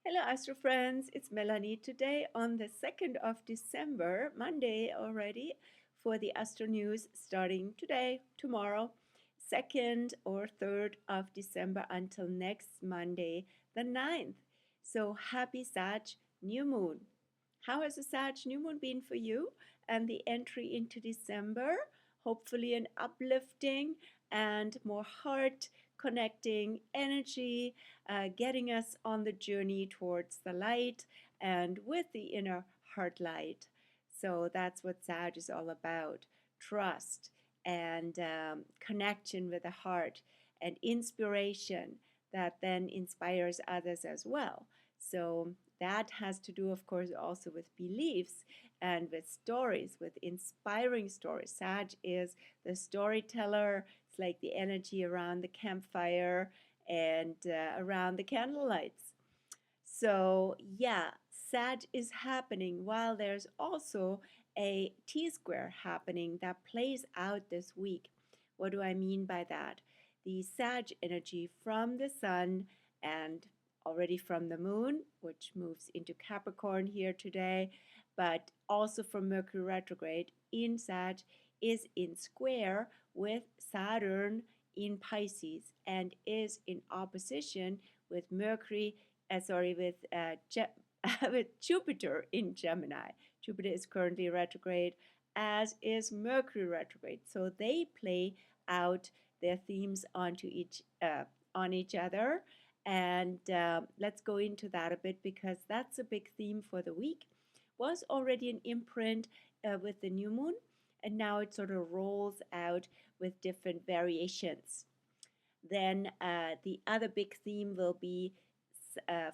Hello, Astro friends. It's Melanie today on the 2nd of December, Monday already, for the Astro News starting today, tomorrow, 2nd or 3rd of December until next Monday, the 9th. So happy SAG New Moon. How has the SAG New Moon been for you and the entry into December? Hopefully, an uplifting and more heart connecting energy, getting us on the journey towards the light and with the inner heart light. So that's what SAG is all about, trust and connection with the heart and inspiration that then inspires others as well. So that has to do, of course, also with beliefs and with stories, with inspiring stories. SAG is the storyteller. It's like the energy around the campfire and around the candlelights. So, yeah, SAG is happening while there's also a T-square happening that plays out this week. What do I mean by that? The SAG energy from the sun and already from the moon, which moves into Capricorn here today, but also from Mercury retrograde in SAG, is in square with Saturn in Pisces and is in opposition with Mercury with with Jupiter in Gemini. Jupiter is currently retrograde, as is Mercury retrograde. So they play out their themes on each other, and let's go into that a bit because that's a big theme for the week. Was already an imprint with the new moon, and now it sort of rolls out with different variations. Then the other big theme will be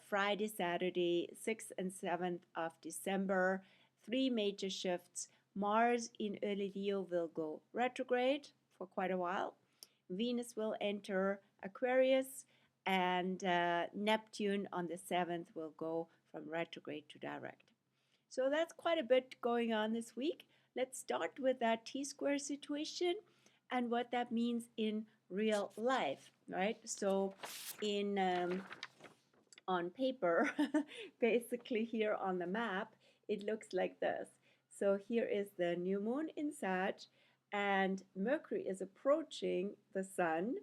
Friday, Saturday, 6th and 7th of December. Three major shifts. Mars in early Leo will go retrograde for quite a while. Venus will enter Aquarius, and Neptune on the 7th will go from retrograde to direct. So that's quite a bit going on this week. Let's start with that T-square situation and what that means in real life, right? So in on paper, basically here on the map, it looks like this. So here is the new moon in Sag, and Mercury is approaching the sun.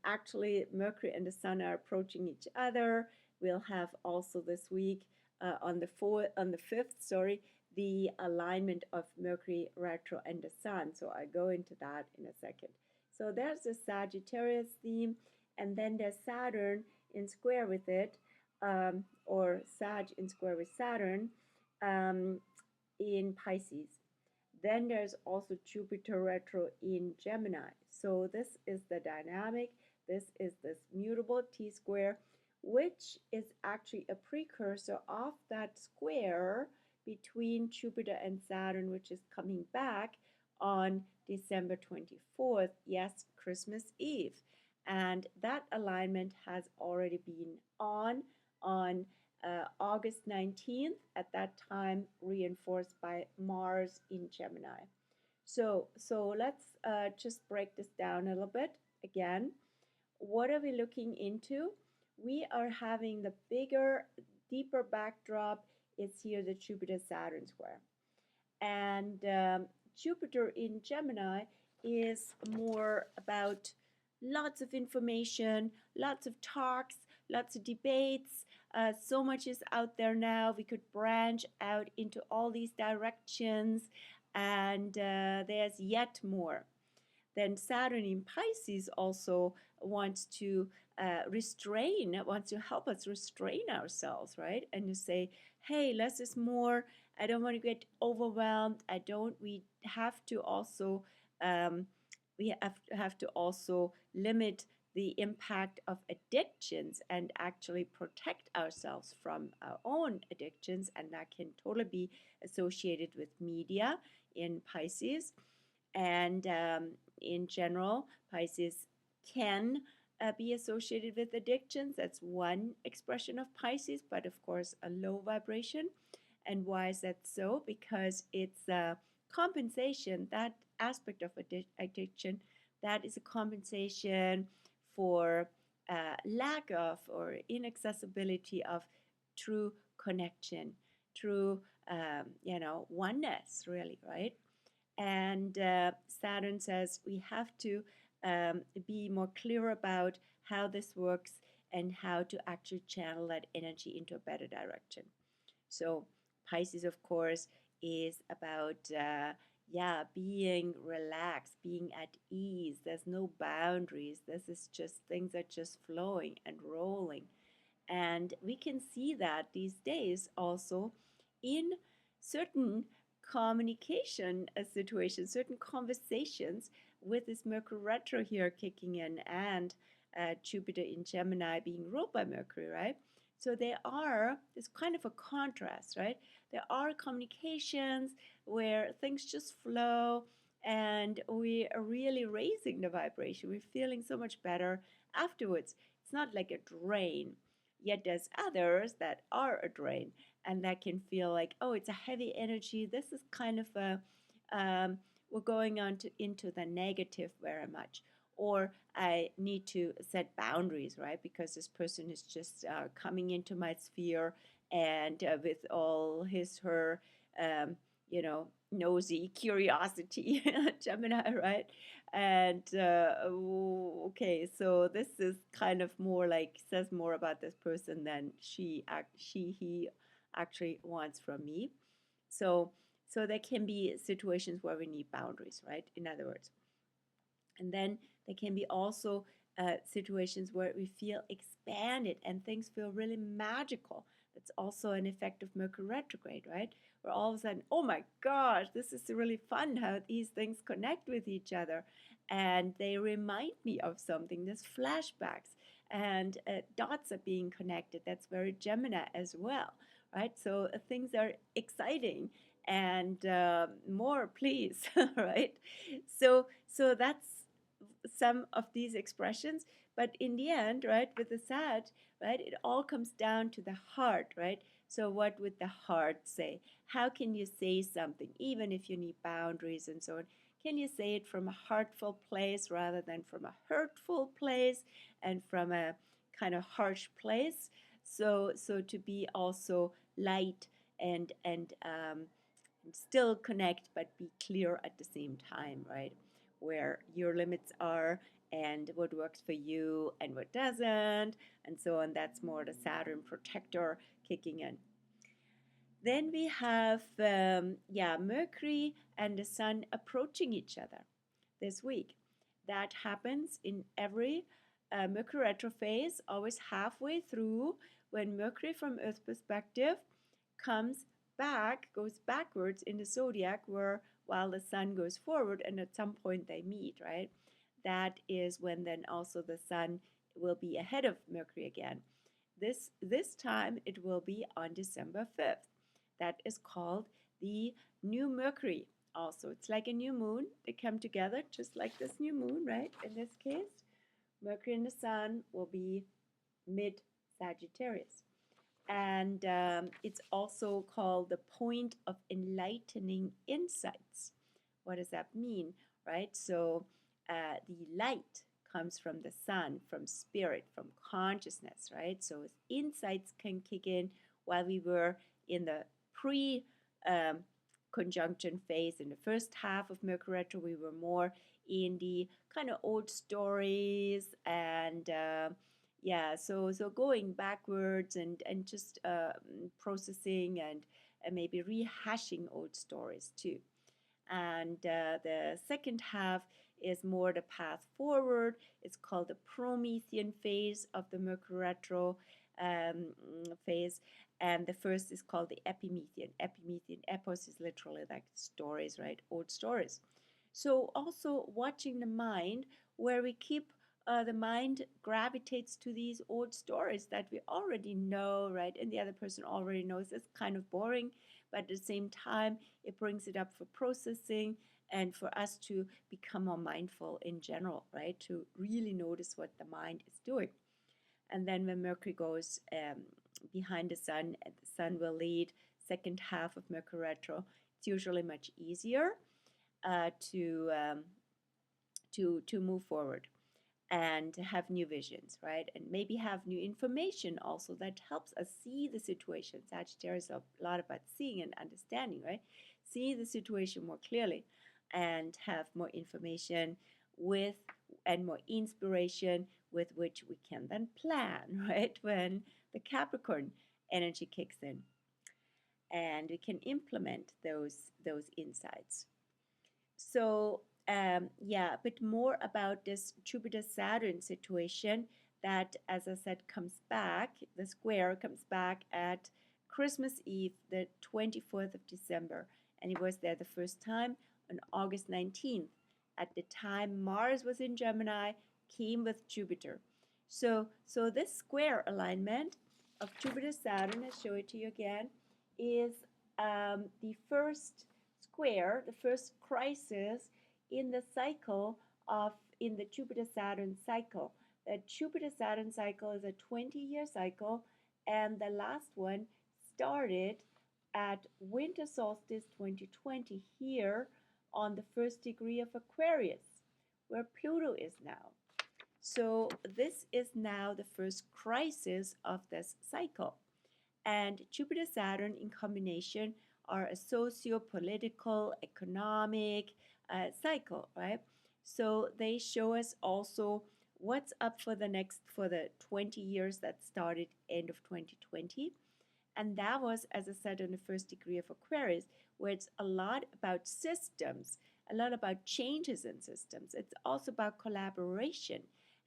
Actually, Mercury and the sun are approaching each other. We'll have also this week on the 5th, the alignment of Mercury retro and the sun. So I go into that in a second. So there's the Sagittarius theme, and then there's Saturn in square with it, or Sag in square with Saturn in Pisces. Then there's also Jupiter retro in Gemini. So this is the dynamic. This is this mutable T-square, which is actually a precursor of that square between Jupiter and Saturn, which is coming back on December 24th, yes, Christmas Eve. And that alignment has already been on August 19th, at that time reinforced by Mars in Gemini. So let's just break this down a little bit. Again, what are we looking into? We are having the bigger, deeper backdrop. It's here the Jupiter-Saturn square. And Jupiter in Gemini is more about lots of information, lots of talks, lots of debates. So much is out there now. We could branch out into all these directions, and there's yet more. Then Saturn in Pisces also wants to wants to help us restrain ourselves, right? And to say, hey, less is more. I don't want to get overwhelmed. We have to also limit the impact of addictions and actually protect ourselves from our own addictions, and that can totally be associated with media in Pisces. And in general, Pisces can be associated with addictions. That's one expression of Pisces, but of course a low vibration. And why is that so? Because it's a compensation, that aspect of addiction, that is a compensation for lack of or inaccessibility of true connection, true, oneness, really, right? And Saturn says we have to be more clear about how this works and how to actually channel that energy into a better direction. So Pisces, of course, is about being relaxed, being at ease. There's no boundaries. This is just, things are just flowing and rolling. And we can see that these days also in certain communication situations, certain conversations, with this Mercury retro here kicking in, and Jupiter in Gemini being ruled by Mercury, right? So there's kind of a contrast, right? There are communications where things just flow and we are really raising the vibration. We're feeling so much better afterwards. It's not like a drain. Yet there's others that are a drain and that can feel like, oh, it's a heavy energy. This is kind of we're going on into the negative very much. Or I need to set boundaries, right? Because this person is just coming into my sphere and with all her, nosy curiosity, Gemini, right? And okay, so this is kind of more like, says more about this person than he actually wants from me. So there can be situations where we need boundaries, right? In other words. And then there can be also situations where we feel expanded and things feel really magical. That's also an effect of Mercury retrograde, right? Where all of a sudden, oh my gosh, this is really fun how these things connect with each other. And they remind me of something. There's flashbacks and dots are being connected. That's very Gemini as well, right? So things are exciting and more, please, right? So that's some of these expressions, but in the end, right, with the SAG, right, it all comes down to the heart, right? So what would the heart say? How can you say something, even if you need boundaries and so on? Can you say it from a heartful place rather than from a hurtful place and from a kind of harsh place? So to be also light and still connect, but be clear at the same time, right? Where your limits are and what works for you and what doesn't, and so on. That's more the Saturn protector kicking in. Then we have Mercury and the Sun approaching each other this week. That happens in every Mercury retro phase, always halfway through, when Mercury from Earth perspective comes back, goes backwards in the zodiac, while the Sun goes forward, and at some point they meet, right? That is when then also the Sun will be ahead of Mercury again. This time it will be on December 5th. That is called the new Mercury. Also, it's like a new moon. They come together just like this new moon, right? In this case, Mercury and the Sun will be mid-Sagittarius. And it's also called the point of enlightening insights. What does that mean, right? So the light comes from the Sun, from spirit, from consciousness, right? So insights can kick in while we were in the pre-conjunction phase. In the first half of Mercury retro, we were more in the kind of old stories and so going backwards and just processing and maybe rehashing old stories too. And the second half is more the path forward. It's called the Promethean phase of the Mercury retro phase. And the first is called the Epimethean. Epimethean, epos is literally like stories, right? Old stories. So also watching the mind, where we keep the mind gravitates to these old stories that we already know, right? And the other person already knows. It's kind of boring, but at the same time, it brings it up for processing and for us to become more mindful in general, right? To really notice what the mind is doing. And then when Mercury goes behind the Sun, the Sun will lead second half of Mercury retro. It's usually much easier to move forward. and have new visions, right? And maybe have new information also that helps us see the situation. Sagittarius is a lot about seeing and understanding, right? See the situation more clearly and have more information with and more inspiration with which we can then plan, right? When the Capricorn energy kicks in and we can implement those insights. So yeah, a bit more about this Jupiter-Saturn situation that, as I said, comes back. The square comes back at Christmas Eve, the 24th of December, and it was there the first time on August 19th. At the time Mars was in Gemini, came with Jupiter. So this square alignment of Jupiter-Saturn, I show it to you again, is the first square, the first crisis in the cycle of in the Jupiter-Saturn cycle. The Jupiter-Saturn cycle is a 20-year cycle, and the last one started at winter solstice 2020 here on the first degree of Aquarius, where Pluto is now. So this is now the first crisis of this cycle. And Jupiter Saturn in combination are a socio-political, economic cycle, right? So they show us also what's up for the 20 years that started end of 2020. And that was, as I said, on the first degree of Aquarius, where it's a lot about systems, a lot about changes in systems. It's also about collaboration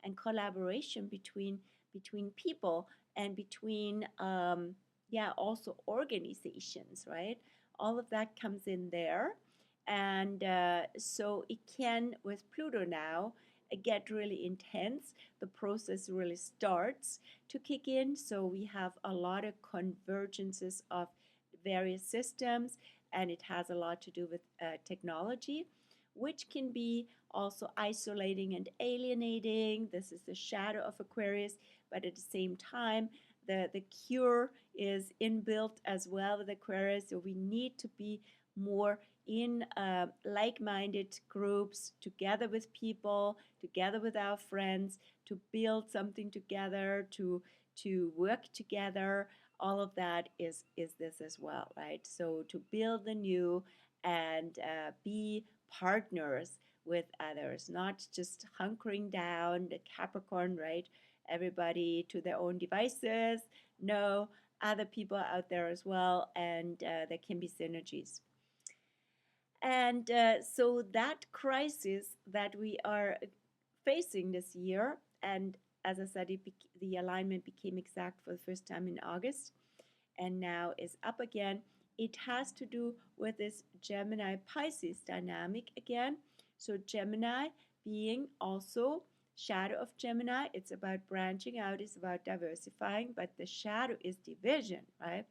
and collaboration between people and between also organizations, right? All of that comes in there. And so it can, with Pluto now, get really intense. The process really starts to kick in. So we have a lot of convergences of various systems, and it has a lot to do with technology, which can be also isolating and alienating. This is the shadow of Aquarius, but at the same time, the cure is inbuilt as well with Aquarius. So we need to be more in like-minded groups, together with people, together with our friends, to build something together, to work together. All of that is this as well, right? So to build the new and be partners with others, not just hunkering down the Capricorn, right? Everybody to their own devices. No, other people out there as well, and there can be synergies. And so that crisis that we are facing this year, and as I said, the alignment became exact for the first time in August, and now is up again. It has to do with this Gemini Pisces dynamic again. So Gemini being also shadow of Gemini, it's about branching out, it's about diversifying, but the shadow is division, right?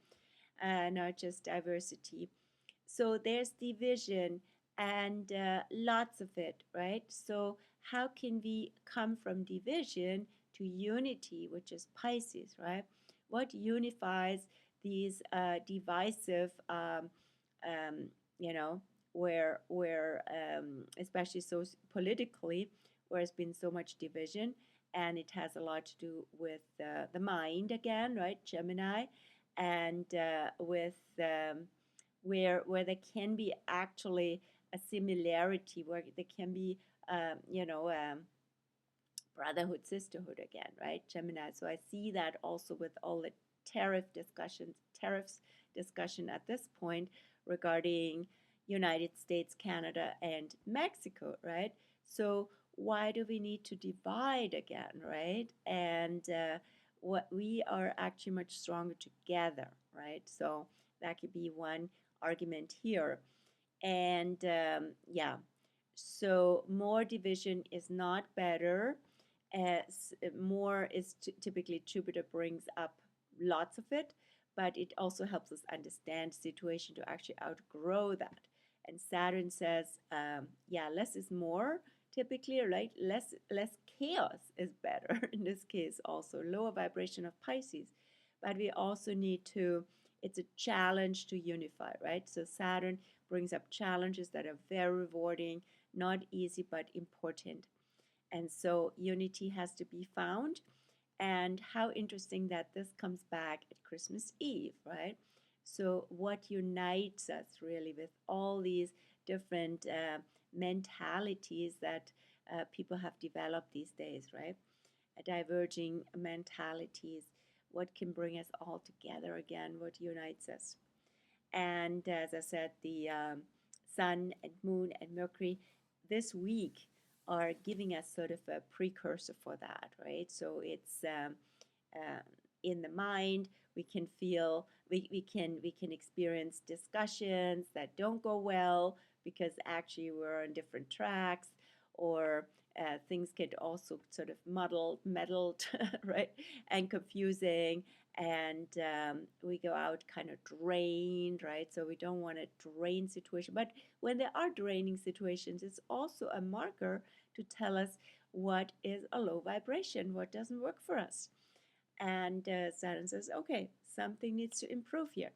Not just diversity. So there's division and lots of it, right? So how can we come from division to unity, which is Pisces, right? What unifies these divisive, you know, where especially so politically, where there's been so much division, and it has a lot to do with the mind again, right? Gemini, and with where there can be actually a similarity, where there can be brotherhood, sisterhood again, right? Gemini. So I see that also with all the tariffs discussion at this point regarding United States, Canada, and Mexico, right? So why do we need to divide again, right? And what we are actually much stronger together, right? So that could be one argument here. And so more division is not better. As more is typically Jupiter brings up lots of it, but it also helps us understand the situation to actually outgrow that. And Saturn says, less is more typically, right? Less chaos is better in this case also. Lower vibration of Pisces. But we also need to, it's a challenge to unify, right? So Saturn brings up challenges that are very rewarding, not easy, but important. And so unity has to be found. And how interesting that this comes back at Christmas Eve, right? So, what unites us really with all these different mentalities that people have developed these days, right? Diverging mentalities, what can bring us all together again, what unites us. And as I said, the Sun and Moon and Mercury this week are giving us sort of a precursor for that, right? So it's uh, in the mind. We can feel, we can experience discussions that don't go well because actually we're on different tracks, or things get also sort of muddled, right, and confusing, and we go out kind of drained, right? So we don't want a drain situation. But when there are draining situations, it's also a marker to tell us what is a low vibration, what doesn't work for us. And Saturn says, okay, something needs to improve here.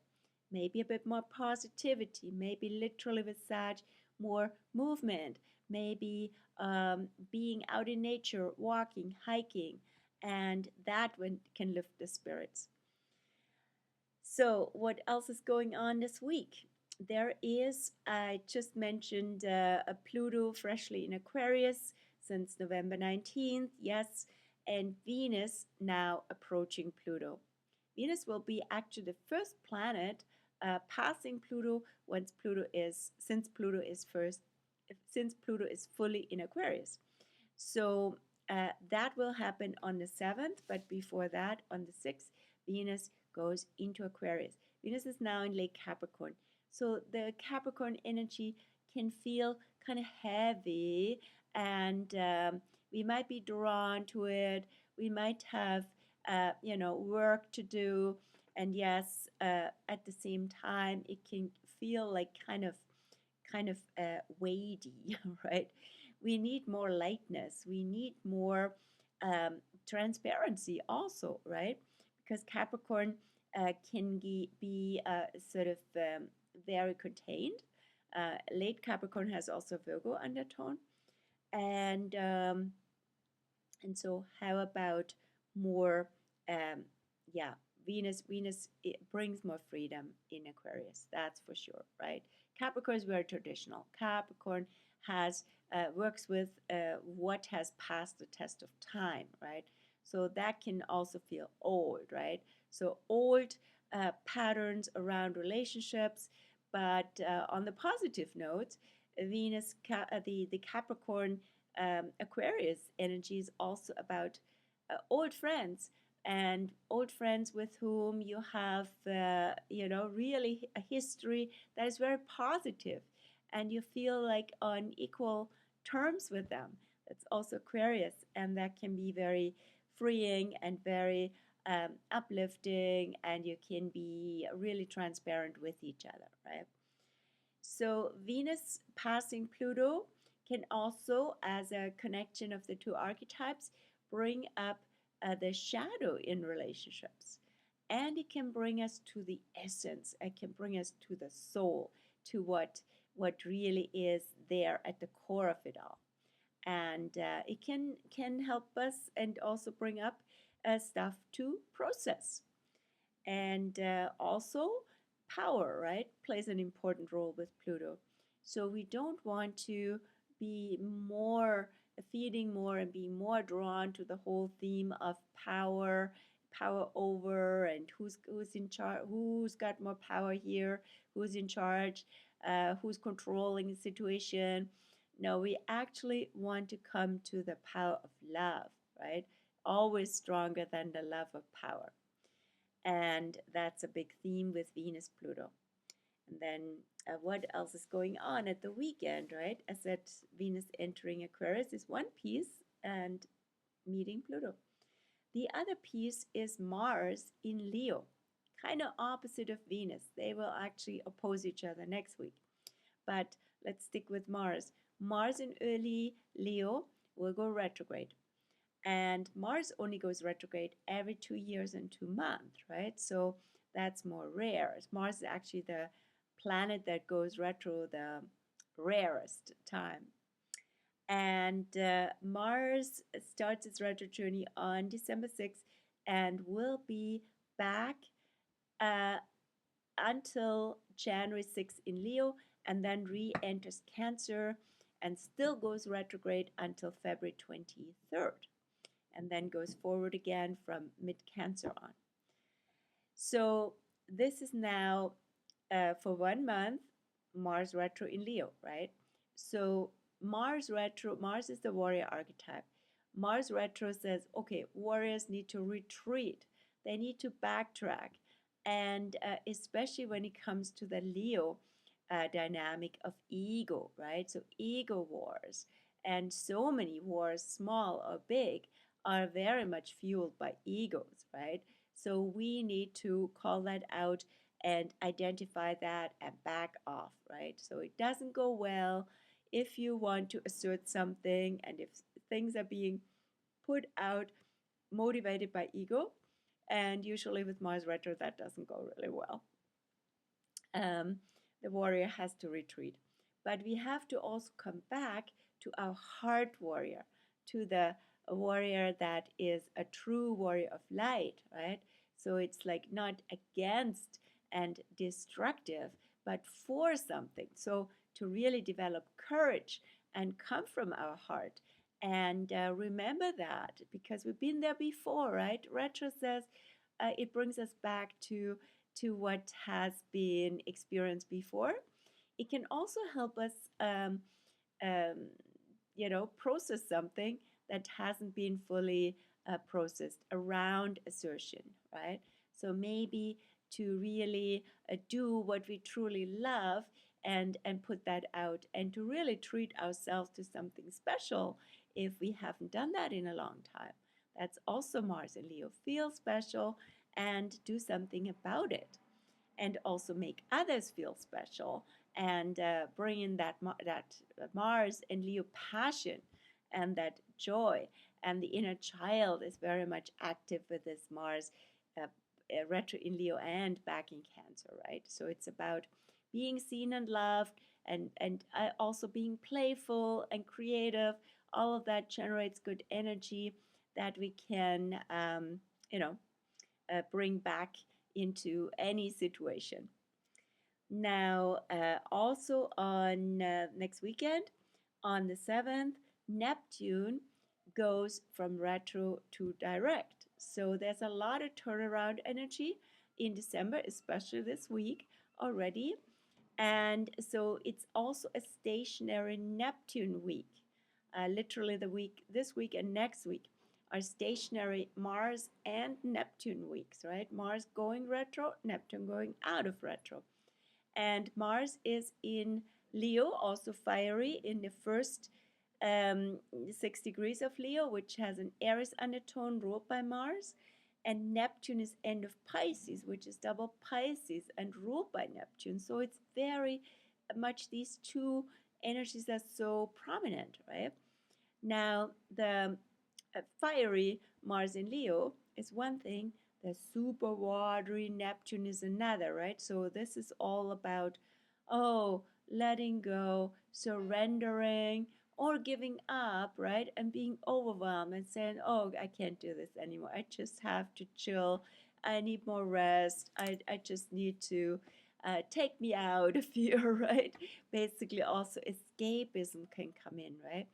Maybe a bit more positivity, maybe literally with Sag, more movement, maybe being out in nature, walking, hiking, and that one can lift the spirits. So, what else is going on this week? There is, I just mentioned a Pluto freshly in Aquarius since November 19th, yes, and Venus now approaching Pluto. Venus will be actually the first planet passing Pluto since Pluto is fully in Aquarius. So that will happen on the 7th, but before that, on the 6th, Venus goes into Aquarius. Venus is now in Lake Capricorn. So the Capricorn energy can feel kind of heavy, and we might be drawn to it. We might have, work to do. And yes, at the same time, it can feel like kind of weighty, right? We need more lightness. We need more transparency also, right? Because Capricorn can be sort of very contained. Late Capricorn has also Virgo undertone, and so how about more? Um, yeah, Venus it brings more freedom in Aquarius. That's for sure, right? Capricorn is very traditional. Capricorn has works with what has passed the test of time, right? So that can also feel old, right? So old patterns around relationships, but on the positive note, the Capricorn Aquarius energy is also about old friends, and old friends with whom you have, really a history that is very positive, and you feel like on equal terms with them. That's also Aquarius, and that can be very freeing and very uplifting, and you can be really transparent with each other, right? So Venus passing Pluto can also, as a connection of the two archetypes, bring up the shadow in relationships. And it can bring us to the essence. It can bring us to the soul, to what really is there at the core of it all. And it can help us and also bring up stuff to process. And also, power, right, plays an important role with Pluto. So we don't want to be more feeding more and being more drawn to the whole theme of power over, and who's in charge, who's got more power here, who's in charge, who's controlling the situation. No, we actually want to come to the power of love, right? Always stronger than the love of power. And that's a big theme with Venus Pluto. And then what else is going on at the weekend, right? I said Venus entering Aquarius is one piece and meeting Pluto. The other piece is Mars in Leo, kind of opposite of Venus. They will actually oppose each other next week. But let's stick with Mars. Mars in early Leo will go retrograde. And Mars only goes retrograde every 2 years and 2 months, right? So that's more rare. Mars is actually the planet that goes retro the rarest time. And Mars starts its retro journey on December 6th and will be back uh, until January 6th in Leo, and then re-enters Cancer and still goes retrograde until February 23rd, and then goes forward again from mid-Cancer on. So this is now for 1 month, Mars retro in Leo, right? So Mars retro, Mars is the warrior archetype. Mars retro says, okay, warriors need to retreat, they need to backtrack. And especially when it comes to the Leo dynamic of ego, right? So ego wars, and so many wars, small or big, are very much fueled by egos, right? So we need to call that out and identify that and back off, right? So it doesn't go well if you want to assert something and if things are being put out motivated by ego. And usually with Mars retro, that doesn't go really well. The warrior has to retreat. But we have to also come back to our heart warrior, to the warrior that is a true warrior of light, right? So it's like not against and destructive, but for something. So to really develop courage and come from our heart. And remember that because we've been there before, right? Retro says it brings us back to what has been experienced before. It can also help us, um, process something that hasn't been fully processed around assertion, right? So maybe to really do what we truly love and put that out and to really treat ourselves to something special if we haven't done that in a long time. That's also Mars and Leo. Feel special and do something about it, and also make others feel special and bring in that Mars and Leo passion and that joy. And the inner child is very much active with this Mars retro in Leo and back in Cancer, right? So it's about being seen and loved, and also being playful and creative. All of that generates good energy that we can, bring back into any situation. Now, also on next weekend, on the 7th, Neptune goes from retro to direct. So there's a lot of turnaround energy in December, especially this week already. And so it's also a stationary Neptune week. Literally the week, this week and next week are stationary Mars and Neptune weeks, right? Mars going retro, Neptune going out of retro. And Mars is in Leo, also fiery, in the first 6 degrees of Leo, which has an Aries undertone ruled by Mars. And Neptune is end of Pisces, which is double Pisces and ruled by Neptune. So it's very much these two energies are so prominent, right? Now, the fiery Mars in Leo is one thing, the super watery Neptune is another, right? So this is all about, letting go, surrendering, or giving up, right? And being overwhelmed and saying, I can't do this anymore. I just have to chill. I need more rest. I just need to take me out of here, right? Basically, also escapism can come in, right?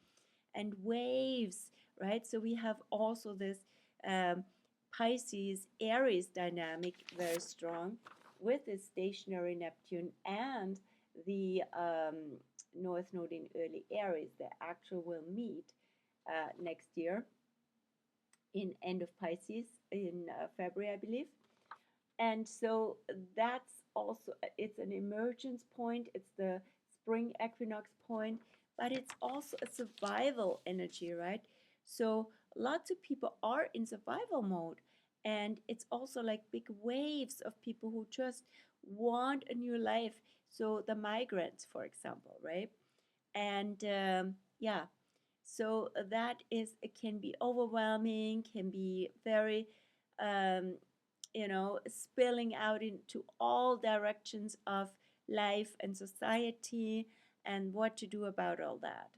And waves, right? So we have also this um, Pisces Aries dynamic very strong with the stationary Neptune and the North Node in early Aries. The actual will meet next year in end of Pisces in February, I believe. And so that's also, it's an emergence point, it's the spring equinox point, but it's also a survival energy, right? So lots of people are in survival mode, and it's also like big waves of people who just want a new life. So the migrants, for example, right? And yeah, so that is, it can be overwhelming, can be very um, spilling out into all directions of life and society and what to do about all that.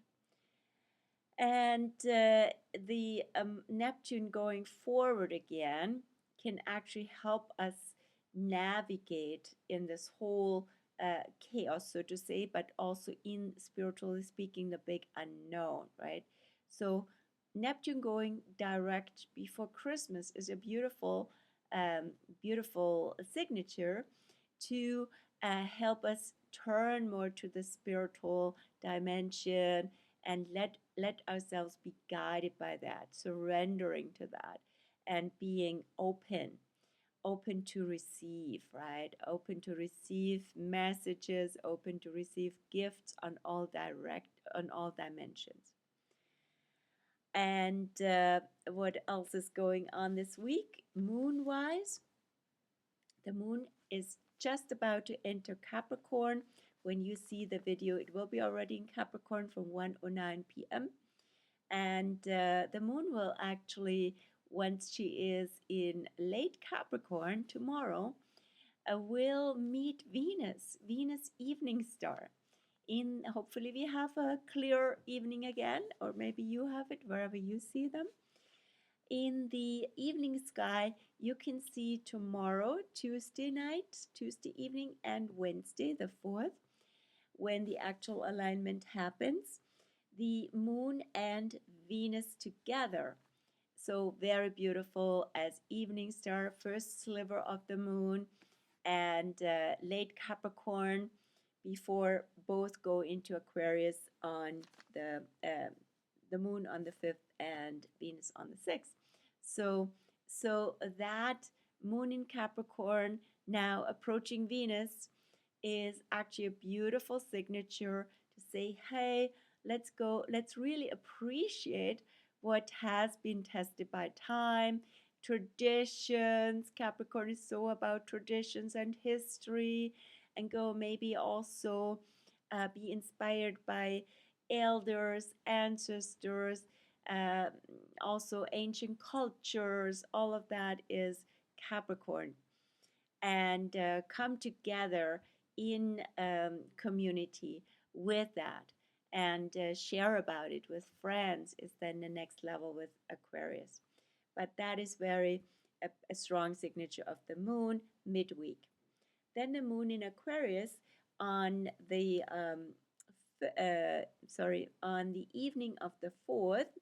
And the Neptune going forward again can actually help us navigate in this whole chaos, so to say, but also in spiritually speaking, the big unknown, right? So Neptune going direct before Christmas is a beautiful, beautiful signature to help us turn more to the spiritual dimension and let ourselves be guided by that, surrendering to that, and being open to receive, right? Open to receive messages, open to receive gifts on all dimensions. And what else is going on this week? Moon wise, the moon is just about to enter Capricorn. When you see the video, it will be already in Capricorn from 1:09 p.m. And the moon will actually, once she is in late Capricorn tomorrow, will meet Venus evening star. In hopefully we have a clear evening again, or maybe you have it wherever you see them. In the evening sky, you can see tomorrow, Tuesday night, Tuesday evening, and Wednesday, the 4th, when the actual alignment happens, the moon and Venus together. So very beautiful as evening star, first sliver of the moon, and late Capricorn before both go into Aquarius on the moon on the 5th and Venus on the 6th. So that moon in Capricorn now approaching Venus is actually a beautiful signature to say, hey, let's really appreciate what has been tested by time, traditions. Capricorn is so about traditions and history, and go maybe also be inspired by elders, ancestors, uh, also ancient cultures. All of that is Capricorn, and come together in community with that, and share about it with friends is then the next level with Aquarius. But that is very a strong signature of the moon midweek. Then the moon in Aquarius on the on the evening of the 4th,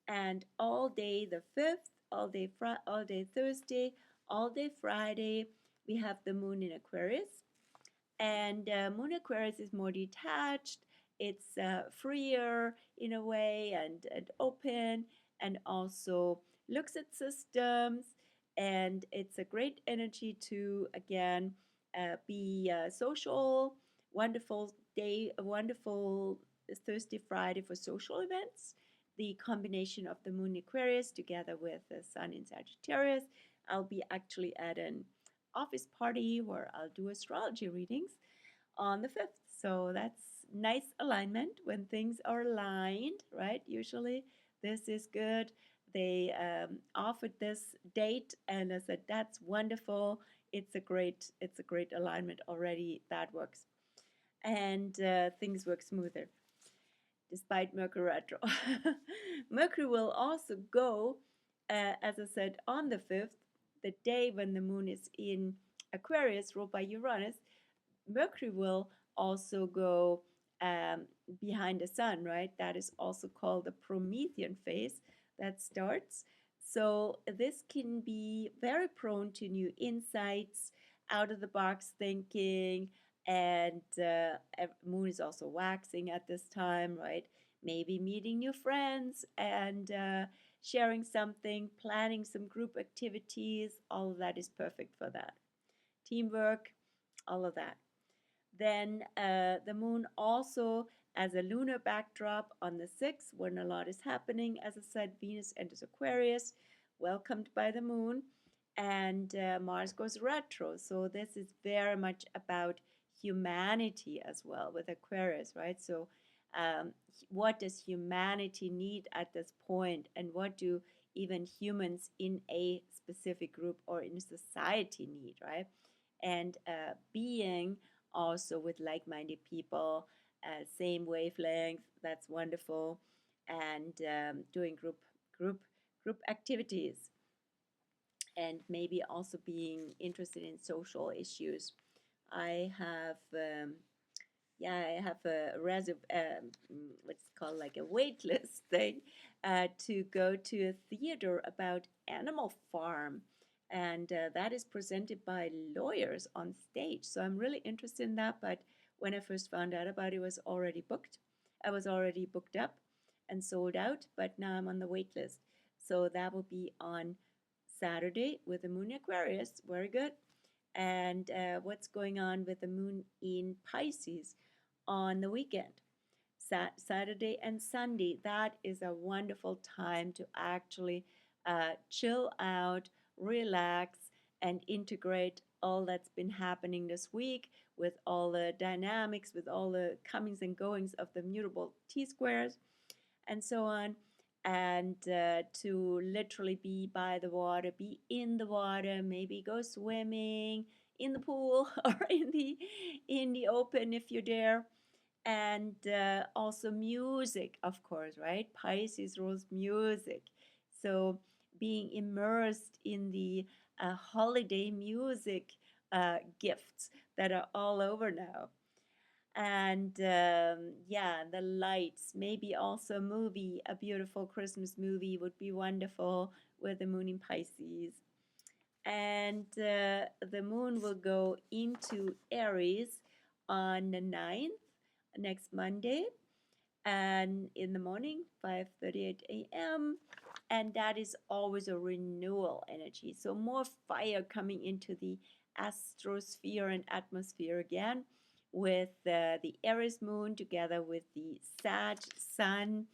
and all day the 5th, all day Thursday, all day Friday, we have the moon in Aquarius. And moon Aquarius is more detached, it's freer in a way, and open, and also looks at systems. And it's a great energy to, again, be social. Wonderful day, a wonderful Thursday, Friday for social events. The combination of the moon Aquarius together with the sun in Sagittarius. I'll be actually at an office party where I'll do astrology readings on the 5th. So that's nice alignment when things are aligned, right? Usually this is good. They offered this date, and I said that's wonderful. It's a great alignment already. That works, and things work smoother despite Mercury retro. Mercury will also go, as I said, on the 5th, the day when the moon is in Aquarius, ruled by Uranus. Mercury will also go behind the sun, right? That is also called the Promethean phase that starts. So this can be very prone to new insights, out of the box thinking, and moon is also waxing at this time, right? Maybe meeting new friends and sharing something, planning some group activities. All of that is perfect for that. Teamwork, all of that. Then the moon also as a lunar backdrop on the 6th, when a lot is happening. As I said, Venus enters Aquarius, welcomed by the moon, and Mars goes retro. So this is very much about humanity as well with Aquarius, right? So what does humanity need at this point, and what do even humans in a specific group or in society need, right? And being also with like-minded people, same wavelength, that's wonderful. and doing group group activities, and maybe also being interested in social issues. I have I have a what's called like a wait list thing to go to a theater about Animal Farm, and that is presented by lawyers on stage. So I'm really interested in that. But when I first found out about it, it was already booked. I was already booked up and sold out, but now I'm on the wait list. So that will be on Saturday with the Moon Aquarius. Very good. And what's going on with the Moon in Pisces on the weekend? Saturday and Sunday. That is a wonderful time to actually chill out, relax, and integrate all that's been happening this week with all the dynamics, with all the comings and goings of the mutable T squares and so on, and to literally be by the water, be in the water, maybe go swimming in the pool or in the open if you're there, and also music, of course, right? Pisces rules music, so being immersed in the holiday music gifts that are all over now. And yeah, the lights, maybe also a movie, a beautiful Christmas movie would be wonderful with the moon in Pisces. And the moon will go into Aries on the 9th, next Monday, and in the morning, 5:38 a.m. And that is always a renewal energy. So more fire coming into the astrosphere and atmosphere again, with the Aries moon together with the SAG sun,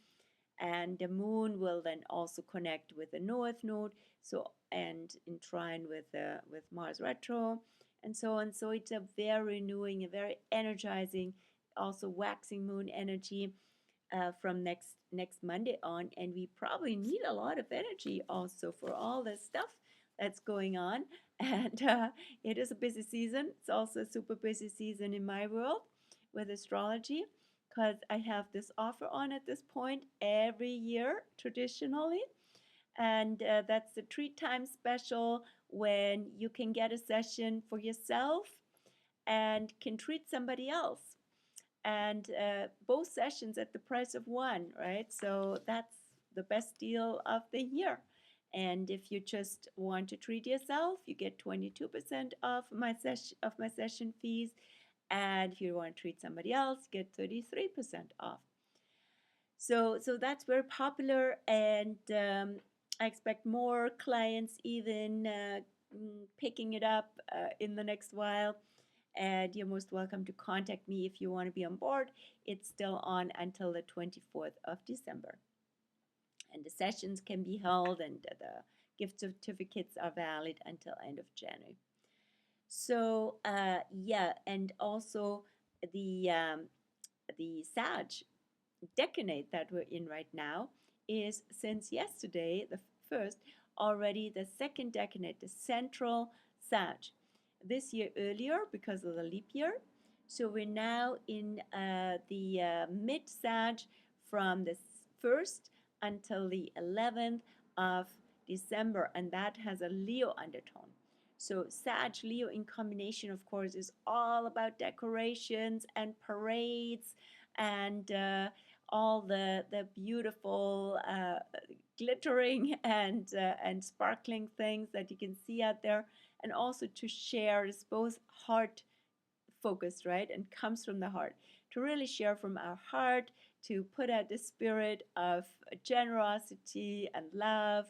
and the moon will then also connect with the north node, so and in trine with Mars retro and so on. So it's a very renewing, a very energizing, also waxing moon energy from next Monday on, and we probably need a lot of energy also for all the stuff that's going on. And it is a busy season. It's also a super busy season in my world with astrology, because I have this offer on at this point every year traditionally, and that's the treat time special when you can get a session for yourself and can treat somebody else, and both sessions at the price of one, right? So that's the best deal of the year. And if you just want to treat yourself, you get 22% off my session fees, and if you want to treat somebody else, you get 33% off. So that's very popular, and I expect more clients even picking it up in the next while. And you're most welcome to contact me if you want to be on board. It's still on until the 24th of December. And the sessions can be held, and the gift certificates are valid until end of January. So yeah, and also the SAG Decanate that we're in right now is, since yesterday, the first, already the second decanate, the central SAG. This year earlier because of the leap year. So we're now in the mid SAG from the 1st until the 11th of December, and that has a Leo undertone. So SAG Leo in combination, of course, is all about decorations and parades and all the beautiful glittering and sparkling things that you can see out there, and also to share is both heart focused, right, and comes from the heart, to really share from our heart, to put out the spirit of generosity and love,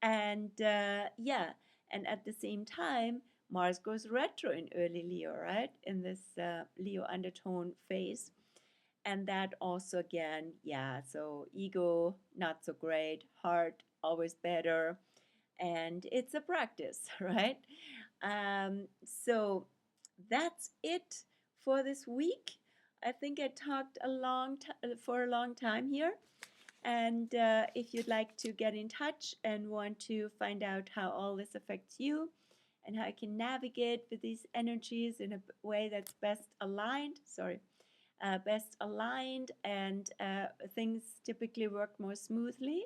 and yeah, and at the same time Mars goes retro in early Leo, right, in this Leo undertone phase. And that also, again, yeah, so ego not so great, heart always better, and it's a practice, right? So that's it for this week. I think I talked for a long time here, and if you'd like to get in touch and want to find out how all this affects you and how I can navigate with these energies in a way that's best aligned, sorry, best aligned and things typically work more smoothly,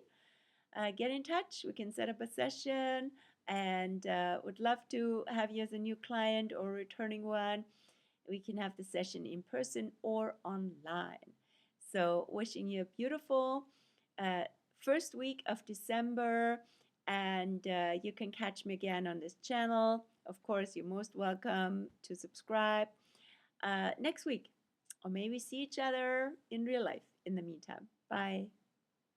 get in touch. We can set up a session and would love to have you as a new client or returning one. We can have the session in person or online. So wishing you a beautiful uh, first week of December, and you can catch me again on this channel. Of course, you're most welcome to subscribe next week, or maybe see each other in real life in the meantime. Bye.